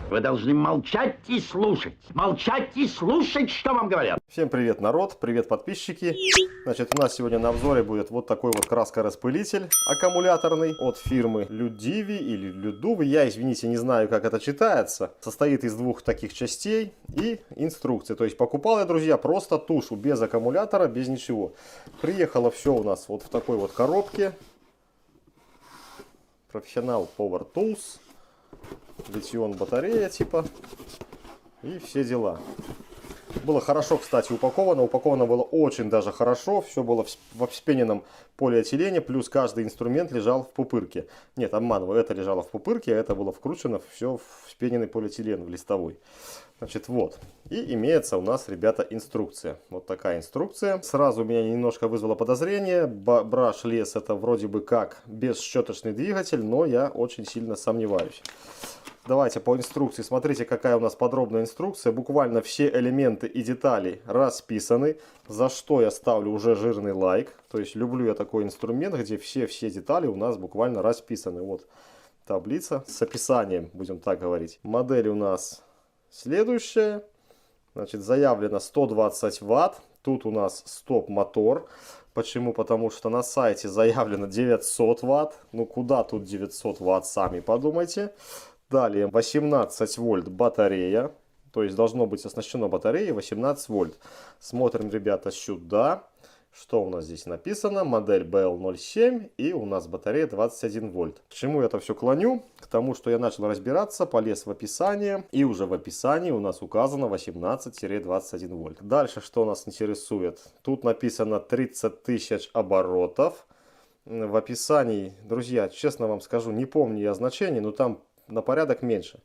Вы должны молчать и слушать, что вам говорят. Всем привет, народ, привет, подписчики. Значит, у нас сегодня на обзоре будет вот такой вот краскораспылитель аккумуляторный от фирмы Людиви или Людуви. Я, извините, не знаю, как это читается. Состоит из двух таких частей и инструкции. То есть покупал я, друзья, просто тушу, без аккумулятора, без ничего. Приехало все у нас вот в такой вот коробке. Профессионал Power Tools. Литион батарея типа. И все дела. Было хорошо, кстати, упаковано. Упаковано было очень даже хорошо. Все было в вспененном полиэтилене. Плюс каждый инструмент лежал в пупырке. Нет, обманываю. Это лежало в пупырке, а это было вкручено все в вспененный полиэтилен, в листовой. Значит, вот. И имеется у нас, ребята, инструкция. Вот такая инструкция. Сразу меня немножко вызвало подозрение. Brush лес это вроде бы как бесщеточный двигатель, но я очень сильно сомневаюсь. Давайте по инструкции. Смотрите, какая у нас подробная инструкция. Буквально все элементы и детали расписаны. За что я ставлю уже жирный лайк. То есть люблю я такой инструмент, где все детали у нас буквально расписаны. Вот таблица с описанием, будем так говорить. Модель у нас следующая. Значит, заявлено 120 Вт. Тут у нас стоп-мотор. Почему? Потому что на сайте заявлено 900 Вт. Ну куда тут 900 Вт, сами подумайте. Далее 18 вольт батарея. То есть должно быть оснащено батареей 18 вольт. Смотрим, ребята, сюда. Что у нас здесь написано? Модель BL07 и у нас батарея 21 вольт. К чему я это все клоню? К тому, что я начал разбираться, полез в описание. И уже в описании у нас указано 18-21 вольт. Дальше что нас интересует? Тут написано 30 тысяч оборотов. В описании, друзья, честно вам скажу, не помню я значений, но там на порядок меньше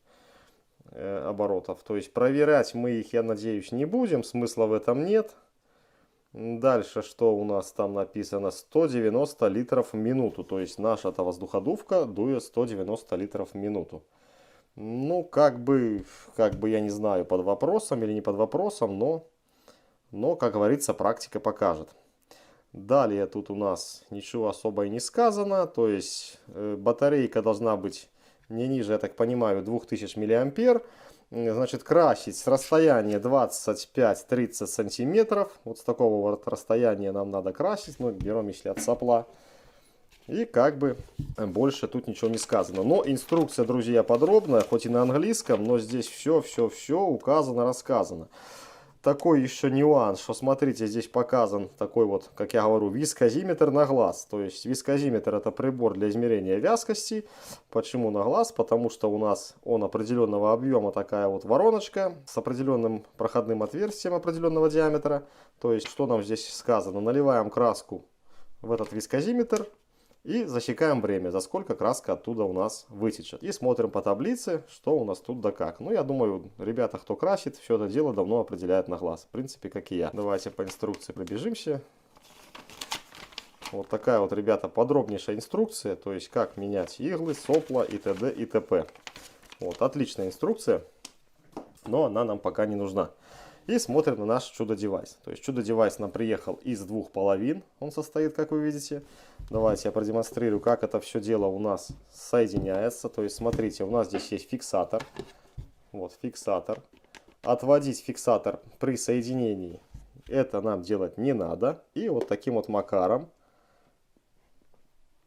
оборотов. То есть проверять мы их, я надеюсь, не будем. Смысла в этом нет. Дальше что у нас там написано? 190 литров в минуту. То есть наша-то воздуходувка дует 190 литров в минуту. Ну, как бы я не знаю, под вопросом или не под вопросом, но как говорится, практика покажет. Далее тут у нас ничего особо и не сказано. То есть батарейка должна быть не ниже, я так понимаю, 2000 мА. Значит, красить с расстояния 25-30 сантиметров. Вот с такого вот расстояния нам надо красить. Ну, берем, если от сопла. И как бы больше тут ничего не сказано. Но инструкция, друзья, подробная, хоть и на английском, но здесь все указано, рассказано. Такой еще нюанс, что смотрите, здесь показан такой вот, как я говорю, вискозиметр на глаз. То есть вискозиметр это прибор для измерения вязкости. Почему на глаз? Потому что у нас он определенного объема, такая вот вороночка с определенным проходным отверстием определенного диаметра. То есть что нам здесь сказано? Наливаем краску в этот вискозиметр и засекаем время, за сколько краска оттуда у нас вытечет. И смотрим по таблице, что у нас тут да как. Ну, я думаю, ребята, кто красит, все это дело давно определяет на глаз. В принципе, как и я. Давайте по инструкции пробежимся. Вот такая вот, ребята, подробнейшая инструкция. То есть, как менять иглы, сопла и т.д. и т.п. Вот, отличная инструкция. Но она нам пока не нужна. И смотрим на наш чудо-девайс. То есть чудо-девайс нам приехал из двух половин. Он состоит, как вы видите. Давайте я продемонстрирую, как это все дело у нас соединяется. То есть смотрите, у нас здесь есть фиксатор. Вот фиксатор. Отводить фиксатор при соединении это нам делать не надо. И вот таким вот макаром.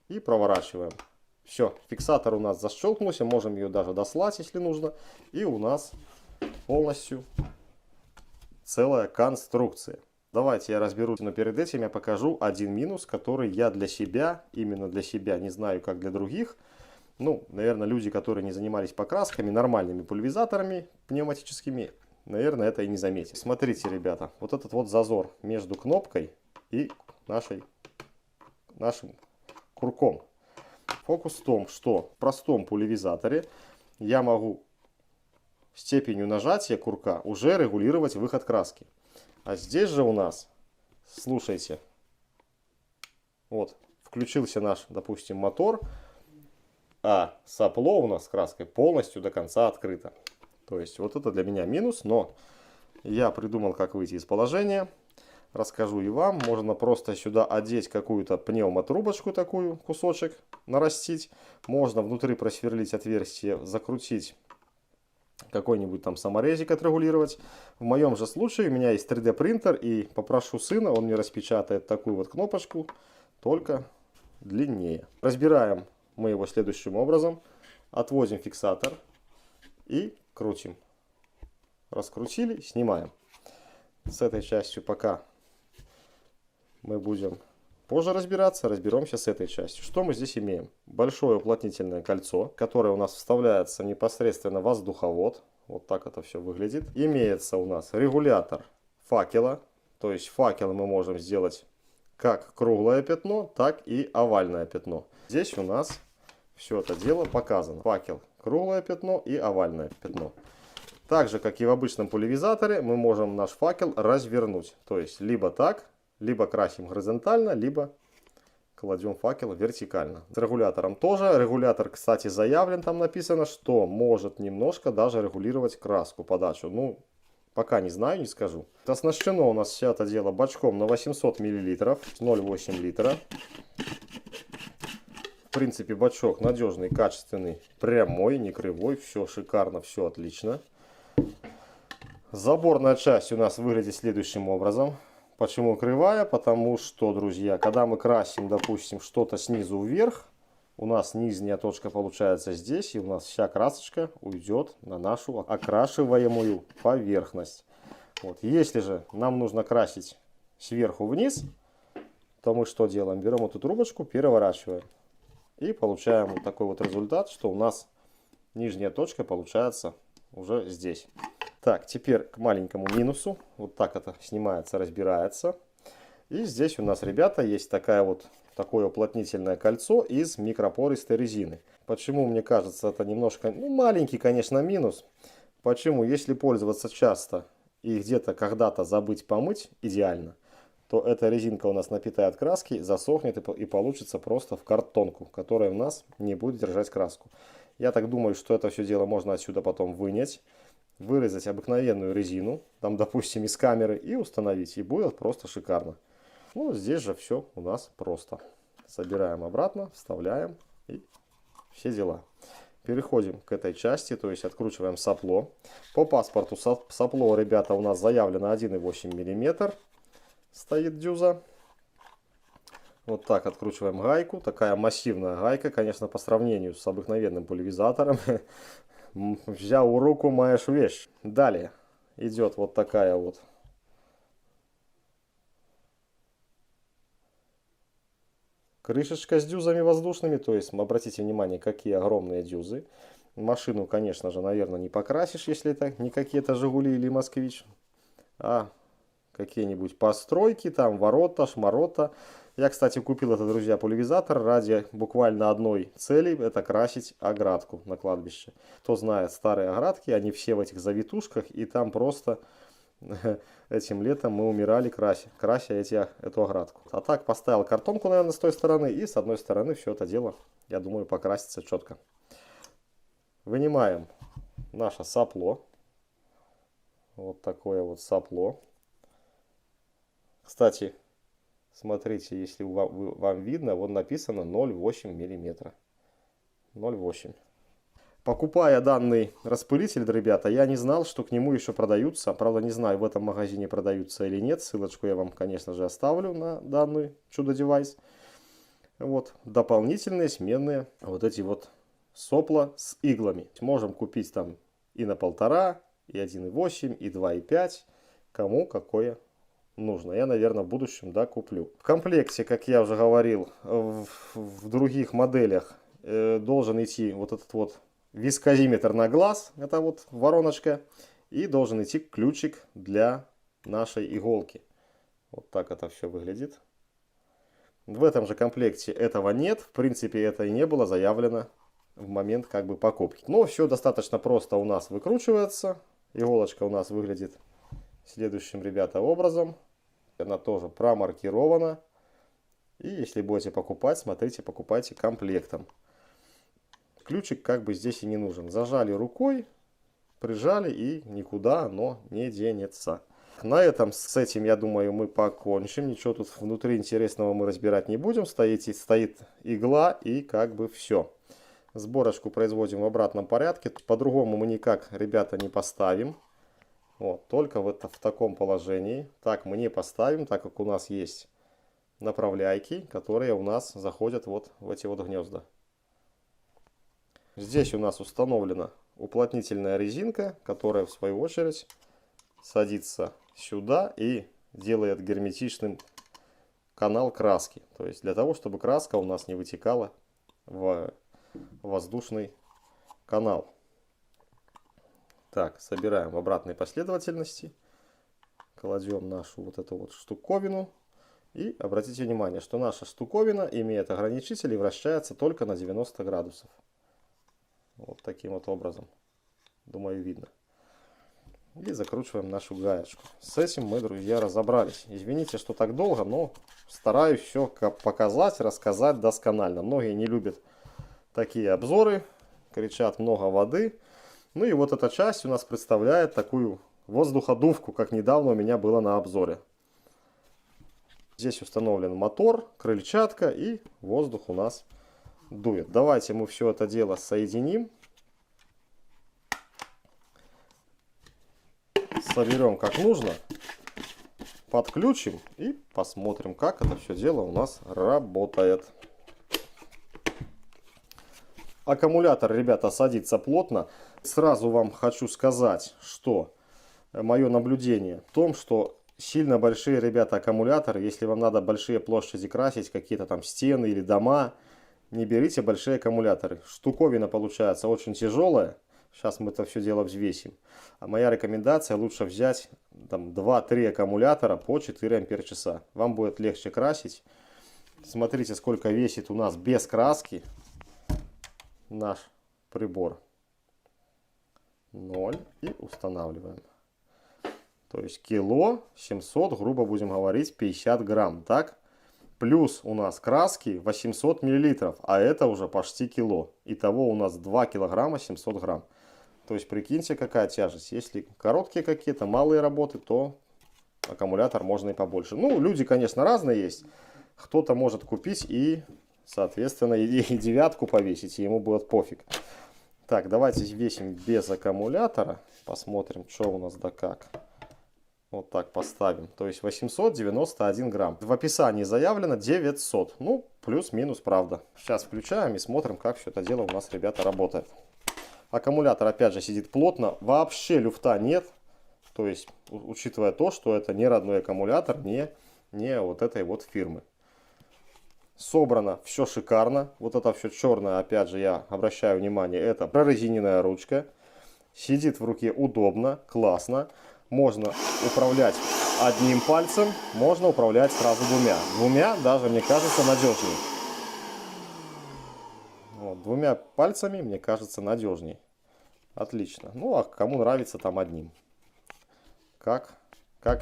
И проворачиваем. Все, фиксатор у нас защелкнулся. Можем ее даже дослать, если нужно. И у нас полностью целая конструкция. Давайте я разберусь, но перед этим я покажу один минус, который я для себя, именно для себя, не знаю как для других. Ну, наверное, люди, которые не занимались покрасками, нормальными пульверизаторами пневматическими, наверное, это и не заметят. Смотрите, ребята, вот этот вот зазор между кнопкой и нашим курком. Фокус в том, что в простом пульверизаторе я могу степенью нажатия курка уже регулировать выход краски. А здесь же у нас, слушайте, вот, включился наш, допустим, мотор, а сопло у нас с краской полностью до конца открыто. То есть вот это для меня минус, но я придумал, как выйти из положения. расскажу и вам. Можно просто сюда одеть какую-то пневмотрубочку такую, кусочек нарастить. Можно внутри просверлить отверстие, закрутить какой-нибудь там саморезик, отрегулировать. В моем же случае у меня есть 3D принтер, и попрошу сына, он мне распечатает такую вот кнопочку, только длиннее. Разбираем мы его следующим образом. Отводим фиксатор и крутим. Раскрутили, снимаем. С этой частью пока мы будем позже разбираться. Разберемся с этой частью. Что мы здесь имеем? Большое уплотнительное кольцо, которое у нас вставляется непосредственно в воздуховод. Вот так это все выглядит. Имеется у нас регулятор факела. То есть факел мы можем сделать как круглое пятно, так и овальное пятно. Здесь у нас все это дело показано. Факел, круглое пятно и овальное пятно. Так же, как и в обычном пульверизаторе, мы можем наш факел развернуть. То есть либо так, либо красим горизонтально, либо кладем факел вертикально. С регулятором тоже. Регулятор, кстати, заявлен, там написано, что может немножко даже регулировать краску, подачу. Ну, пока не знаю, не скажу. Оснащено у нас все это дело бачком на 800 мл, 0,8 литра. В принципе, бачок надежный, качественный, прямой, не кривой. Все шикарно, все отлично. Заборная часть у нас выглядит следующим образом. Почему кривая? Потому что, друзья, когда мы красим, допустим, что-то снизу вверх, у нас нижняя точка получается здесь, и у нас вся красочка уйдет на нашу окрашиваемую поверхность. Вот. Если же нам нужно красить сверху вниз, то мы что делаем? Берем эту трубочку, переворачиваем. И получаем вот такой вот результат, что у нас нижняя точка получается уже здесь. Так, теперь к маленькому минусу. Вот так это снимается, разбирается. И здесь у нас, ребята, есть такое уплотнительное кольцо из микропористой резины. Почему, мне кажется, это немножко, маленький, конечно, минус. Почему? Если пользоваться часто и где-то когда-то забыть помыть идеально, то эта резинка у нас напитает краски, засохнет и получится просто в картонку, которая у нас не будет держать краску. Я так думаю, что это все дело можно отсюда потом вынять, вырезать обыкновенную резину, там, допустим, из камеры, и установить. И будет просто шикарно. Ну, здесь же все у нас просто. Собираем обратно, вставляем и все дела. Переходим к этой части, то есть откручиваем сопло. По паспорту сопло, ребята, у нас заявлено 1,8 мм. Стоит дюза. Вот так откручиваем гайку. Такая массивная гайка, конечно, по сравнению с обыкновенным пульверизатором. Взял в руку, маешь вещь. Далее идет вот такая вот крышечка с дюзами воздушными. То есть, обратите внимание, какие огромные дюзы. Машину, конечно же, наверное, не покрасишь, если это не какие-то Жигули или Москвич, а какие-нибудь постройки, там ворота, шморота. Я, кстати, купил этот, друзья, пульверизатор ради буквально одной цели. Это красить оградку на кладбище. Кто знает старые оградки, они все в этих завитушках. И там просто этим летом мы умирали, крася эту оградку. А так поставил картонку, наверное, с той стороны. И с одной стороны все это дело, я думаю, покрасится четко. Вынимаем наше сопло. Вот такое вот сопло. Кстати, смотрите, если вам видно, вот написано 0,8 мм. 0,8. Покупая данный распылитель, ребята, я не знал, что к нему еще продаются. Правда, не знаю, в этом магазине продаются или нет. Ссылочку я вам, конечно же, оставлю на данный чудо-девайс. Вот, дополнительные сменные вот эти вот сопла с иглами. Можем купить там и на 1,5, и 1,8, и 2,5. Кому какое нужно. Я, наверное, в будущем, да, куплю. В комплекте, как я уже говорил, в других моделях должен идти вот этот вот вискозиметр на глаз. Это вот вороночка. И должен идти ключик для нашей иголки. Вот так это все выглядит. В этом же комплекте этого нет. В принципе, это и не было заявлено в момент как бы покупки. Но все достаточно просто у нас выкручивается. Иголочка у нас выглядит следующим, ребята, образом. Она тоже промаркирована. И если будете покупать, смотрите, покупайте комплектом. Ключик как бы здесь и не нужен. Зажали рукой, прижали, и никуда оно не денется. на этом с этим, я думаю, мы покончим. Ничего тут внутри интересного мы разбирать не будем. Стоит игла и как бы все. Сборочку производим в обратном порядке. По-другому мы никак, ребята, не поставим. Вот, только вот в таком положении. Так мы не поставим, так как у нас есть направляйки, которые у нас заходят вот в эти вот гнезда. Здесь у нас установлена уплотнительная резинка, которая в свою очередь садится сюда и делает герметичным канал краски. То есть для того, чтобы краска у нас не вытекала в воздушный канал. Так, собираем в обратной последовательности. Кладем нашу вот эту вот штуковину. И обратите внимание, что наша штуковина имеет ограничитель и вращается только на 90 градусов. Вот таким вот образом. Думаю, видно. И закручиваем нашу гаечку. С этим мы, друзья, разобрались. Извините, что так долго, но стараюсь все показать, рассказать досконально. Многие не любят такие обзоры, кричат много воды. Ну и вот эта часть у нас представляет такую воздуходувку, как недавно у меня было на обзоре. Здесь установлен мотор, крыльчатка и воздух у нас дует. Давайте мы все это дело соединим. Соберем как нужно. Подключим и посмотрим, как это все дело у нас работает. Аккумулятор, ребята, садится плотно. Сразу вам хочу сказать, что мое наблюдение в том, что сильно большие, ребята, аккумуляторы, если вам надо большие площади красить, какие-то там стены или дома, не берите большие аккумуляторы. Штуковина получается очень тяжелая. Сейчас мы это все дело взвесим. А моя рекомендация: лучше взять там 2-3 аккумулятора по 4 ампер-часа. Вам будет легче красить. Смотрите, сколько весит у нас без краски наш прибор. 0. И устанавливаем. То есть кило 700, грубо будем говорить, 50 грамм. Так? Плюс у нас краски 800 миллилитров, а это уже почти кило. Итого у нас 2 килограмма 700 грамм. То есть прикиньте, какая тяжесть. Если короткие какие-то, малые работы, то аккумулятор можно и побольше. Ну, люди, конечно, разные есть. Кто-то может купить и, соответственно, и девятку повесить, и ему будет пофиг. Так, давайте весим без аккумулятора. Посмотрим, что у нас да как. Вот так поставим. То есть 891 грамм. В описании заявлено 900. Ну, плюс-минус, правда. Сейчас включаем и смотрим, как все это дело у нас, ребята, работает. Аккумулятор, опять же, сидит плотно. Вообще люфта нет. То есть, учитывая то, что это не родной аккумулятор, не вот этой вот фирмы. Собрано все шикарно. Вот это все черное, опять же, я обращаю внимание, это прорезиненная ручка. Сидит в руке удобно, классно. Можно управлять одним пальцем, можно управлять сразу двумя. Двумя даже, мне кажется, надежнее. Вот, двумя пальцами, мне кажется, надежней. Отлично. Ну, а кому нравится, там одним. Как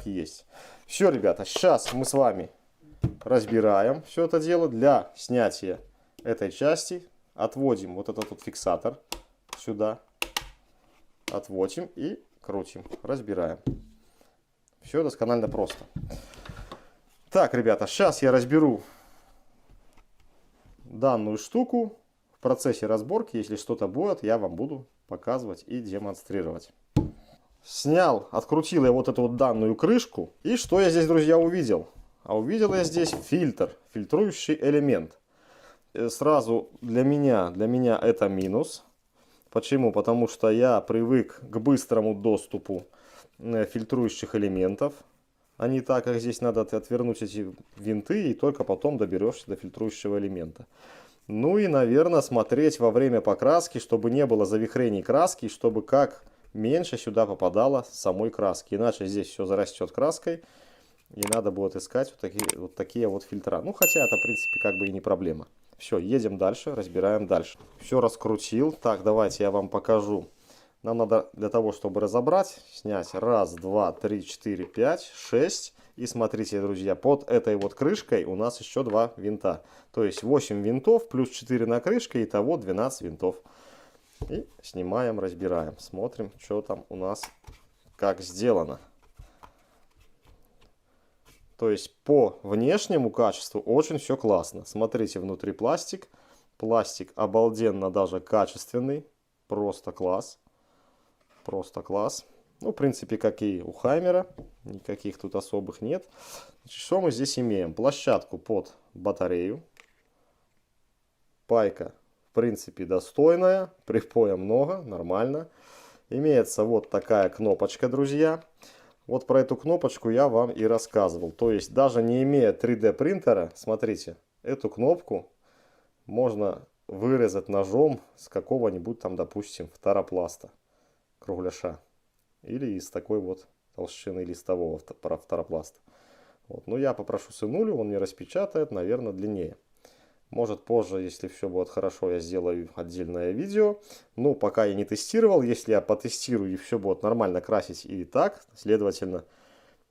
есть. Все, ребята, сейчас мы с вами разбираем все это дело. Для снятия этой части отводим вот этот вот фиксатор сюда. Отводим и крутим, разбираем. Все досконально просто. Так, ребята, сейчас я разберу данную штуку. В процессе разборки, если что-то будет, я вам буду показывать и демонстрировать. Снял, открутил я вот эту вот данную крышку. И что я здесь, друзья, увидел? А увидел я здесь фильтр, фильтрующий элемент. Сразу для меня это минус. Почему? Потому что я привык к быстрому доступу фильтрующих элементов. А не так, как здесь надо отвернуть эти винты и только потом доберешься до фильтрующего элемента. Ну и, наверное, смотреть во время покраски, чтобы не было завихрений краски, чтобы как меньше сюда попадало самой краски. Иначе здесь все зарастет краской и надо будет искать вот такие вот фильтра. Ну, хотя это, в принципе, как бы и не проблема. Все, едем дальше, разбираем дальше. Все раскрутил. Так, давайте я вам покажу. Нам надо для того, чтобы разобрать, снять 1, 2, 3, 4, 5, 6. И смотрите, друзья, под этой вот крышкой у нас еще 2 винта. То есть 8 винтов плюс 4 на крышке, итого 12 винтов. И снимаем, разбираем. Смотрим, что там у нас, как сделано. То есть по внешнему качеству очень все классно. Смотрите, внутри пластик. Пластик обалденно даже качественный. Просто класс. Просто класс. Ну, в принципе, как и у Хаймера. Никаких тут особых нет. Значит, что мы здесь имеем? Площадку под батарею. Пайка, в принципе, достойная. Припоя много, нормально. Имеется вот такая кнопочка, друзья. Вот про эту кнопочку я вам и рассказывал. То есть, даже не имея 3D принтера, смотрите, эту кнопку можно вырезать ножом с какого-нибудь там, допустим, фторопласта, кругляша. Или из такой вот толщины листового фторопласта. Вот. Ну, я попрошу сынулю, он мне распечатает, наверное, длиннее. Может, позже, если все будет хорошо, я сделаю отдельное видео. Но пока я не тестировал. Если я потестирую и все будет нормально красить и так, следовательно,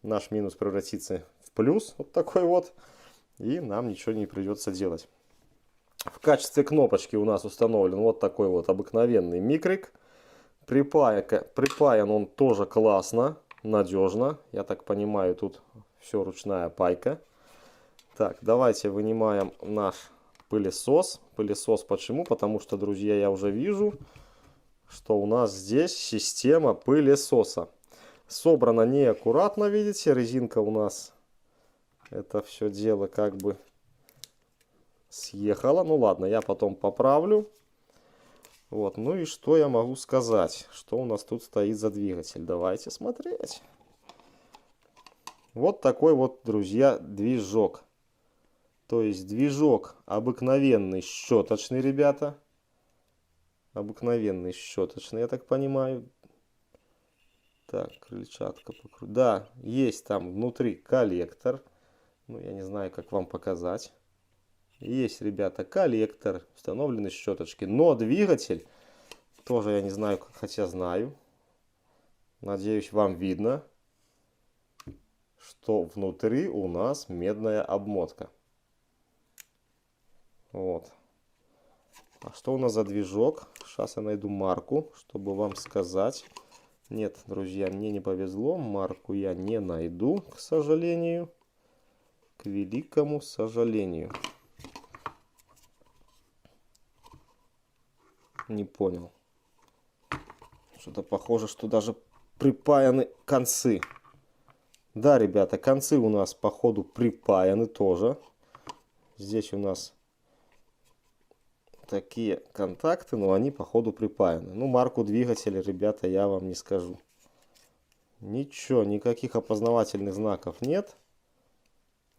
наш минус превратится в плюс. Вот такой вот. И нам ничего не придется делать. В качестве кнопочки у нас установлен вот такой вот обыкновенный микрик. Припаян он тоже классно, надежно. Я так понимаю, тут все ручная пайка. Так, давайте вынимаем наш пылесос. Пылесос почему? Потому что, друзья, я уже вижу, что у нас здесь система пылесоса. Собрана неаккуратно, видите, резинка у нас это все дело как бы съехала. Ну ладно, я потом поправлю. Вот, ну и что я могу сказать? Что у нас тут стоит за двигатель? Давайте смотреть. Вот такой вот, друзья, движок. То есть движок обыкновенный щеточный, ребята. Обыкновенный щеточный, я так понимаю. Так, крыльчатка покрутить. Да, есть там внутри коллектор. Ну, я не знаю, как вам показать. Есть, ребята, коллектор, установлены щеточки. Но двигатель, тоже я не знаю, хотя знаю. Надеюсь, вам видно, что внутри у нас медная обмотка. Вот. А что у нас за движок? Сейчас я найду марку, чтобы вам сказать. Нет, друзья, мне не повезло. Марку я не найду, к сожалению. К великому сожалению. Не понял. Что-то похоже, что даже припаяны концы. Да, ребята, концы у нас, походу, припаяны тоже. Здесь у нас такие контакты, но они, походу, припаяны. Ну, марку двигателя, ребята, я вам не скажу. Ничего, никаких опознавательных знаков нет.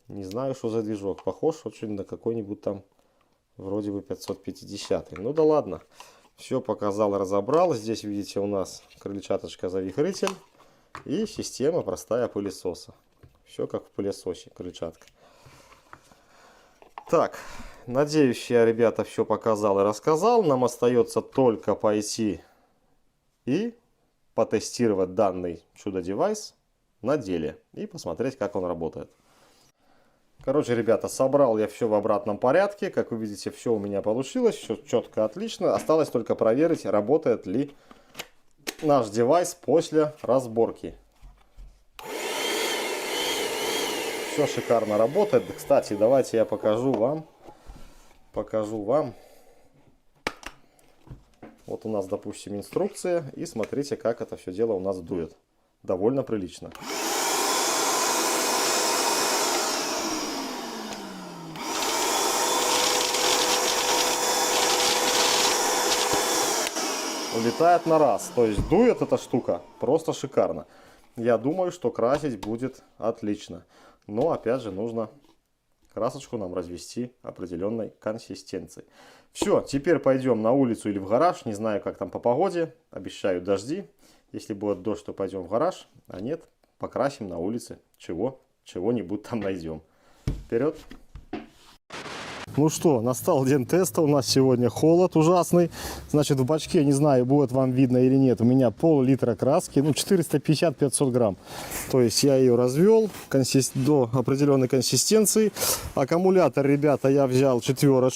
Не знаю, что за движок. Похож очень на какой-нибудь там, вроде бы 550. Ну да ладно. Все показал, разобрал. Здесь, видите, у нас крыльчаточка-завихритель и система простая пылесоса. Все как в пылесосе, крыльчатка. Так, надеюсь, я, ребята, все показал и рассказал. Нам остается только пойти и потестировать данный чудо-девайс на деле и посмотреть, как он работает. Короче, ребята, собрал я все в обратном порядке. Как вы видите, все у меня получилось. Все четко, отлично. Осталось только проверить, работает ли наш девайс после разборки. Все шикарно работает. Кстати, давайте я покажу вам. Вот у нас, допустим, инструкция. И смотрите, как это все дело у нас дует. Довольно прилично. Улетает на раз. То есть дует эта штука просто шикарно. Я думаю, что красить будет отлично. Но опять же нужно красочку нам развести определенной консистенции. Все, теперь пойдем на улицу или в гараж. Не знаю, как там по погоде. Обещают дожди. Если будет дождь, то пойдем в гараж. А нет, покрасим на улице. Чего-нибудь там найдем. Вперед! Ну что, настал день теста. У нас сегодня холод ужасный. Значит, в бачке, не знаю, будет вам видно или нет, у меня пол-литра краски. Ну, 450-500 грамм. То есть я ее развел до определенной консистенции. Аккумулятор, ребята, я взял 4.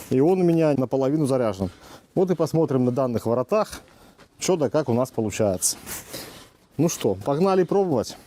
И он у меня наполовину заряжен. Вот и посмотрим на данных воротах, что да как у нас получается. Ну что, погнали пробовать.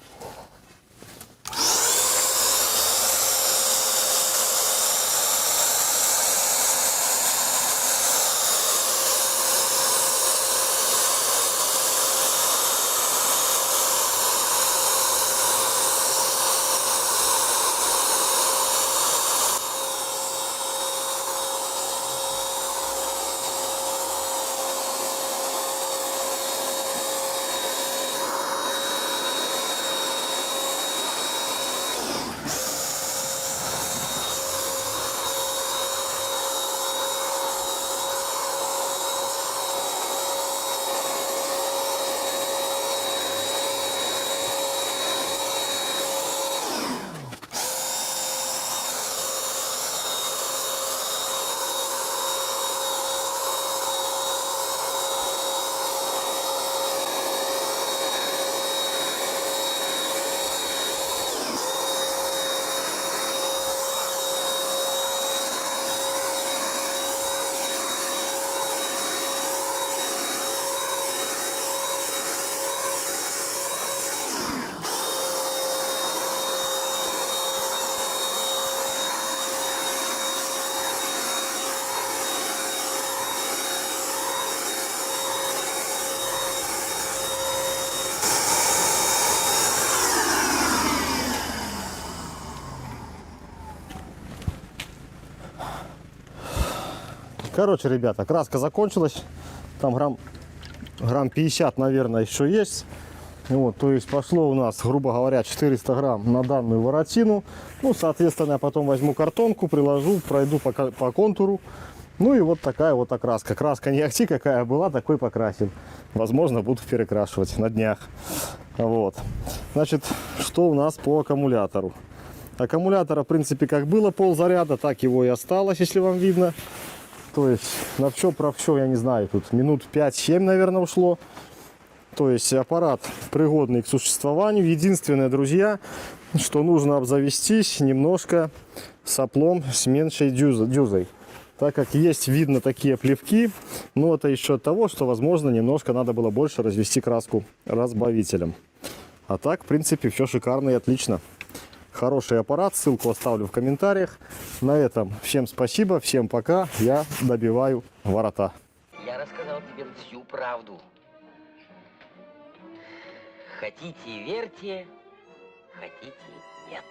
Короче, ребята, краска закончилась. Там грамм 50, наверное, еще есть. Вот, то есть пошло у нас, грубо говоря, 400 грамм на данную воротину. Ну, соответственно, я потом возьму картонку, приложу, пройду по контуру. Ну и вот такая вот окраска. Краска не ахти какая была, такой покрасим. Возможно, буду перекрашивать на днях. Вот. Значит, что у нас по аккумулятору? Аккумулятора, в принципе, как было ползаряда, так его и осталось, если вам видно. То есть на все про все, я не знаю, тут минут 5-7, наверное, ушло. То есть аппарат пригодный к существованию. Единственное, друзья, что нужно обзавестись немножко соплом с меньшей дюзой. Так как есть, видно, такие плевки. Но это еще от того, что, возможно, немножко надо было больше развести краску разбавителем. А так, в принципе, все шикарно и отлично. Хороший аппарат, ссылку оставлю в комментариях. На этом всем спасибо, всем пока. Я добиваю ворота. Я рассказал тебе всю правду. Хотите — верьте, хотите — нет.